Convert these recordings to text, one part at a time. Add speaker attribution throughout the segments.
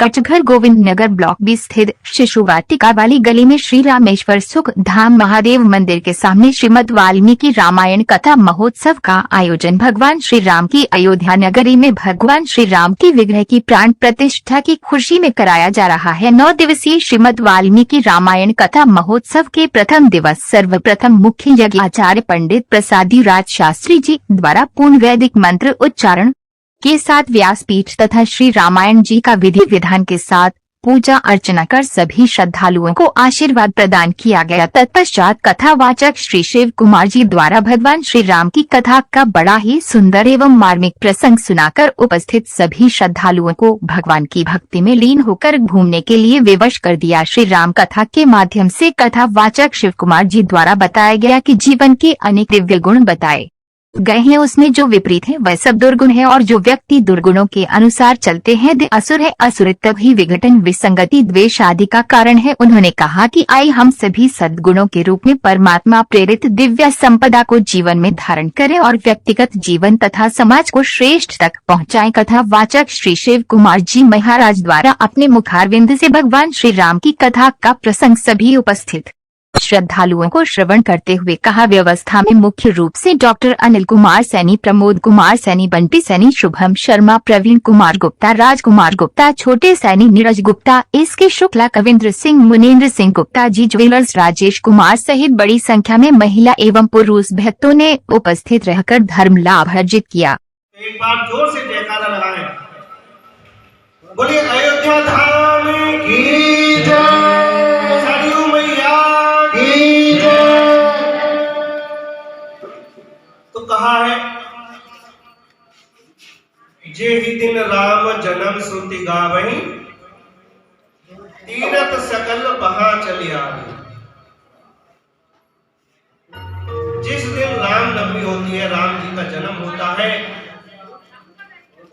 Speaker 1: कचघर Govind Nagar block 20 स्थित शिशु वाटिका वाली गली में श्री रामेश्वर सुख धाम महादेव मंदिर के सामने श्रीमद् वाल्मीकि रामायण कथा महोत्सव का आयोजन भगवान श्री राम की अयोध्या नगरी में भगवान श्री राम की विग्रह की प्राण प्रतिष्ठा की खुशी में कराया जा रहा है। 9 दिवसीय श्रीमद् वाल्मीकि रामायण कथा महोत्सव के प्रथम दिवस सर्वप्रथम मुख्य यज्ञाचार्य पंडित प्रसादी राज शास्त्री जी द्वारा पूर्ण वैदिक मंत्र उच्चारण के साथ व्यासपीठ तथा श्री रामायण जी का विधि विधान के साथ पूजा अर्चना कर सभी श्रद्धालुओं को आशीर्वाद प्रदान किया गया। तत्पश्चात कथावाचक श्री शिव कुमार जी द्वारा भगवान श्री राम की कथा का बड़ा ही सुंदर एवं मार्मिक प्रसंग सुनाकर उपस्थित सभी श्रद्धालुओं को भगवान की भक्ति में लीन होकर घूमने के लिए विवश कर दिया। श्री राम कथा के माध्यम से कथावाचक शिव कुमार जी द्वारा बताया गया कि जीवन के अनेक दिव्य गुण बताए गए हैं, उसमें जो विपरीत है वह सब दुर्गुण है और जो व्यक्ति दुर्गुणों के अनुसार चलते हैं वे असुर है। असुर तभी विघटन विसंगति द्वेष आदि का कारण है। उन्होंने कहा कि आइए हम सभी सद्गुणों के रूप में परमात्मा प्रेरित दिव्य संपदा को जीवन में धारण करें और व्यक्तिगत जीवन तथा समाज को श्रेष्ठ तक पहुँचाएं। कथावाचक श्री शिव कुमार जी महाराज द्वारा अपने मुखारविंद से भगवान श्री राम की कथा का प्रसंग सभी उपस्थित श्रद्धालुओं को श्रवण करते हुए कहा। व्यवस्था में मुख्य रूप से डॉक्टर अनिल कुमार सैनी, प्रमोद कुमार सैनी, बंटी सैनी, शुभम शर्मा, प्रवीण कुमार गुप्ता, राजकुमार गुप्ता, छोटे सैनी, नीरज गुप्ता, इसके शुक्ला, कविंद्र सिंह, मुनेन्द्र सिंह गुप्ता जी ज्वेलर्स, राजेश कुमार सहित बड़ी संख्या में महिला एवं पुरुष भक्तों ने उपस्थित रहकर धर्म लाभ अर्जित किया।
Speaker 2: एक बार जोर से जयकारा लगाएं। बोलिए अयोध्या धाम की जय, सरयू मैया की जय। तो कहा है जे ही दिन राम जन्म सुनती गावहीं, तीरथ सकल बहा चली आवी। जिस दिन रामनवमी होती है, राम जी का जन्म होता है,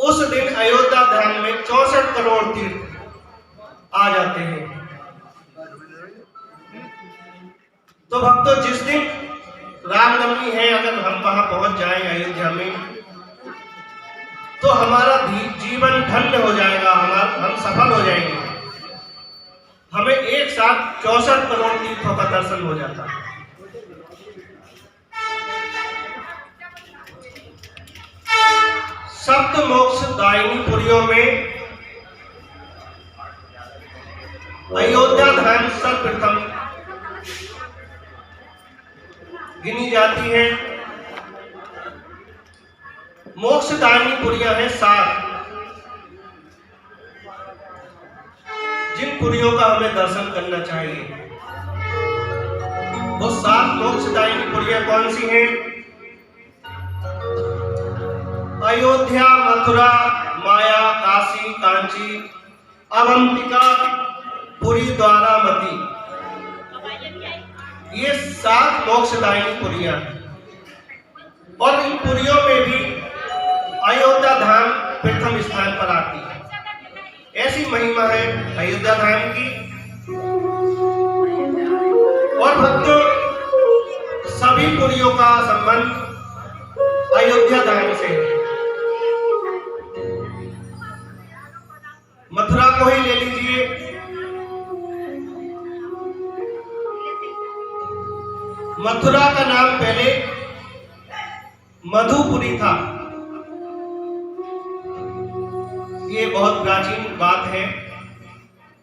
Speaker 2: उस दिन अयोध्या धाम में 64 करोड़ तीर्थ आ जाते हैं। तो भक्तों, जिस दिन रामनवमी है अगर हम वहां पहुंच जाएं अयोध्या में, तो हमारा जीवन धन्य हो जाएगा, हम सफल हो जाएंगे। हमें एक साथ 64 करोड़ तीर्थों का दर्शन हो जाता है। सप्त मोक्ष दायिनी पुरियों में अयोध्या धाम सर्वप्रथम गिनी जाती है। मोक्ष दायिनी पुरियां हैं 7, जिन पुरियों का हमें दर्शन करना चाहिए। वो 7 मोक्ष दायिनी पुरियां कौन सी हैं? अयोध्या, मथुरा, माया, काशी, कांची, अवंतिका, पुरी, द्वारामती, ये 7 मोक्षदायिनी पुरियां हैं। और इन पुरियों में भी अयोध्या धाम प्रथम स्थान पर आती है। ऐसी महिमा है अयोध्या धाम की। और भक्तों, सभी पुरियों का संबंध अयोध्या धाम से है। मथुरा को ही ले लीजिए। मथुरा का नाम पहले मधुपुरी था। ये बहुत प्राचीन बात है।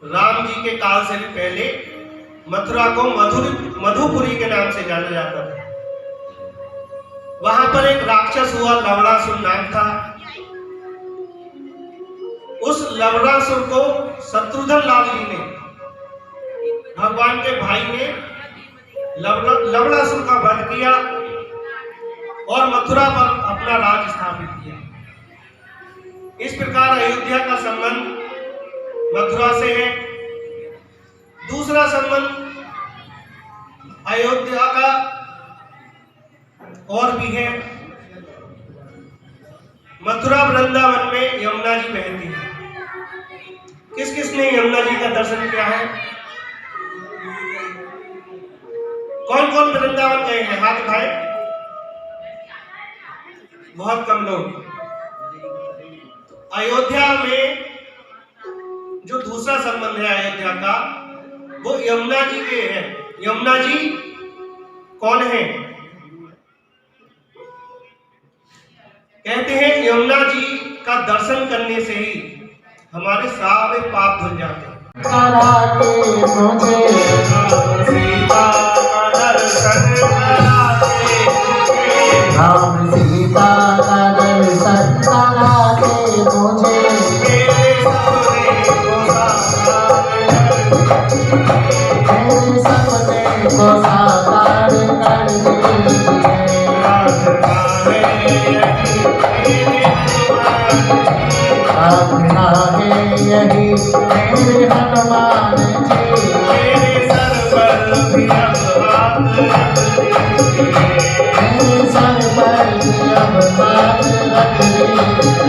Speaker 2: राम जी के काल से भी पहले मथुरा को मधुपुरी के नाम से जाना जाता था। वहां पर एक राक्षस हुआ, लवणासुर नाम था। उस लवणासुर को शत्रुघ्न लाल जी ने, भगवान के भाई ने लवणासुर का वध किया और मथुरा पर अपना राज स्थापित किया। इस प्रकार अयोध्या का संबंध मथुरा से है। दूसरा संबंध अयोध्या का और भी है। मथुरा वृंदावन में यमुना जी बहती है। किस किसने यमुना जी का दर्शन किया है? कौन कौन वृंदावन गए हैं? हाथ उठाए। बहुत कम लोग। अयोध्या में जो दूसरा संबंध है अयोध्या का, वो यमुना जी के हैं। यमुना जी कौन है? कहते हैं यमुना जी का दर्शन करने से ही हमारे सारे पाप धुल जाते हैं। सीता का दर्शन कराते
Speaker 3: राम सीता का दर्शन कराते मुझे,
Speaker 2: मेरे सपने को
Speaker 3: साकार कर दीजिए। प्रार्थना है यही मेरे हनुमान जी,
Speaker 2: मेरे सर पर भी अब हाथ रख दीजिए।
Speaker 3: मेरे सर पर भी अब हाथ रख दीजिए।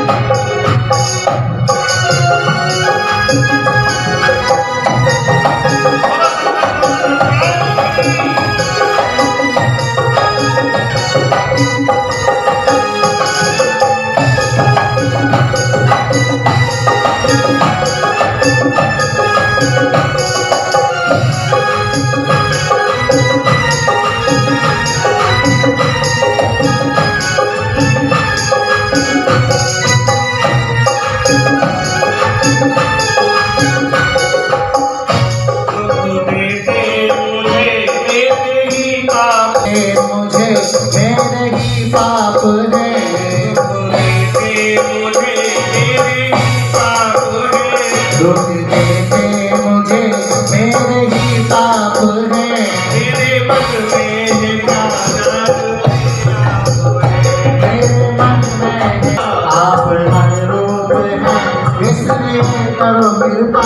Speaker 3: करो कृपा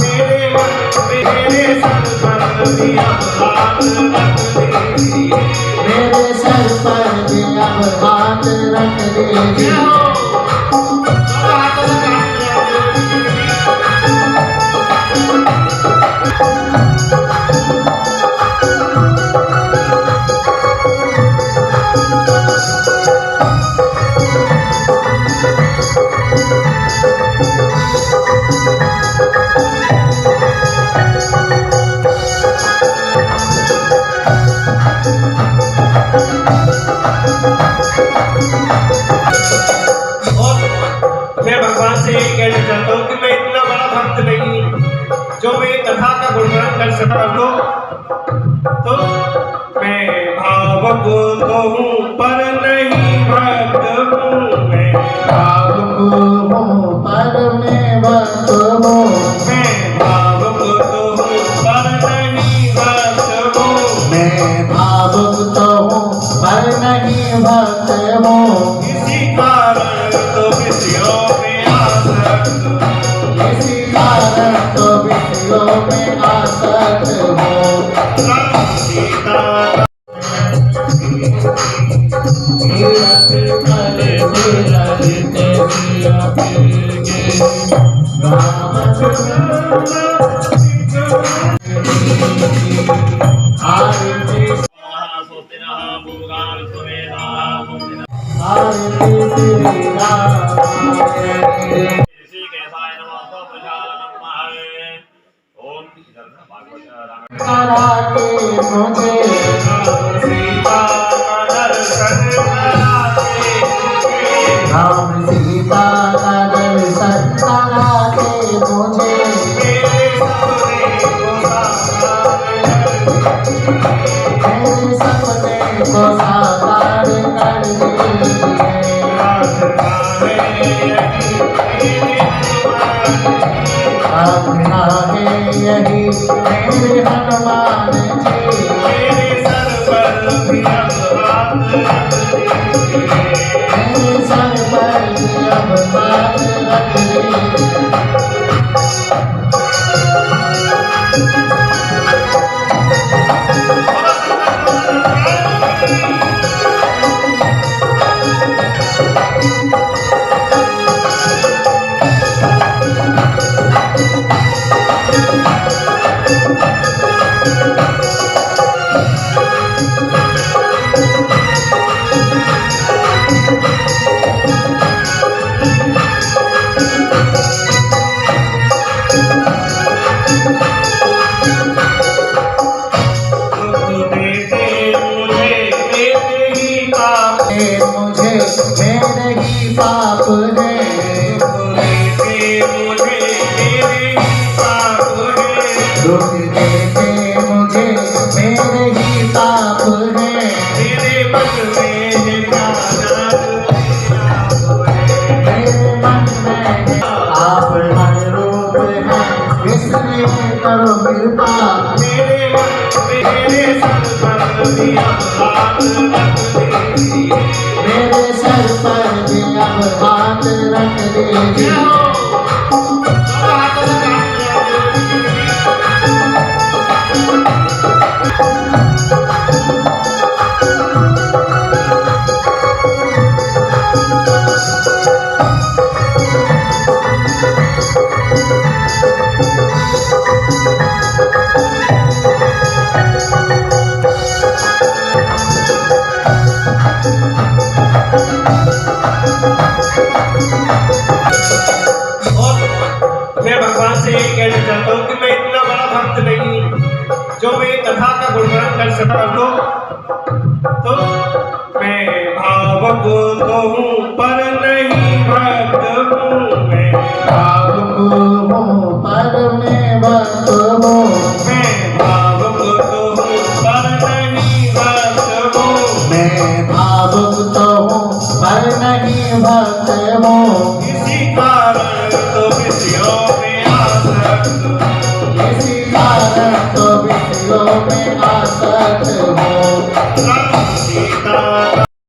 Speaker 2: मेरे सर पर भी अब हाथ रख दीजिए।
Speaker 3: मेरे सर पर भी अब हाथ रख दीजिए।
Speaker 2: मैं भगवान से यही कहना चाहता हूँ कि मैं इतना बड़ा भक्त नहीं हूँ जो मैं कथा का गुणगान कर सकता हूँ। तो मैं भावुक तो हूँ पर नहीं भक्त हूँ। मैं
Speaker 3: भावुक हूँ पर मैं भक्त हूँ।
Speaker 2: मैं भावुक तो हूँ पर नहीं भक्त हूँ।
Speaker 3: मैं भावुक तो हूँ पर नहीं भक्त हूँ।
Speaker 2: इसी कारण तो विषयों में आसक्त हूँ।
Speaker 3: इसी कारण तो विषयों में आसक्त हूँ।
Speaker 2: राम सीता
Speaker 3: राम सीता का दर्शन कराते मुझे, मेरे सपने को साकार कर दीजिए। प्रार्थना है यही मेरे हनुमान जी,
Speaker 2: मेरे सर पर भी अब हाथ रख दीजिए।
Speaker 3: मेरे सर पर भी अब हाथ रख दीजिए।
Speaker 2: रख दीजिए।
Speaker 3: मेरे सर पर भी अब हाथ रख दीजिए।
Speaker 2: हाथों से काम मैं भगवान से यही कहना चाहता हूँ कि मैं इतना बड़ा भक्त नहीं हूँ जो मैं कथा का गुणगान कर सकता तो मैं भावक तो हूँ पर नहीं भक्त हूँ। मैं
Speaker 3: भावुक हूँ पर मैं भक्त हूँ।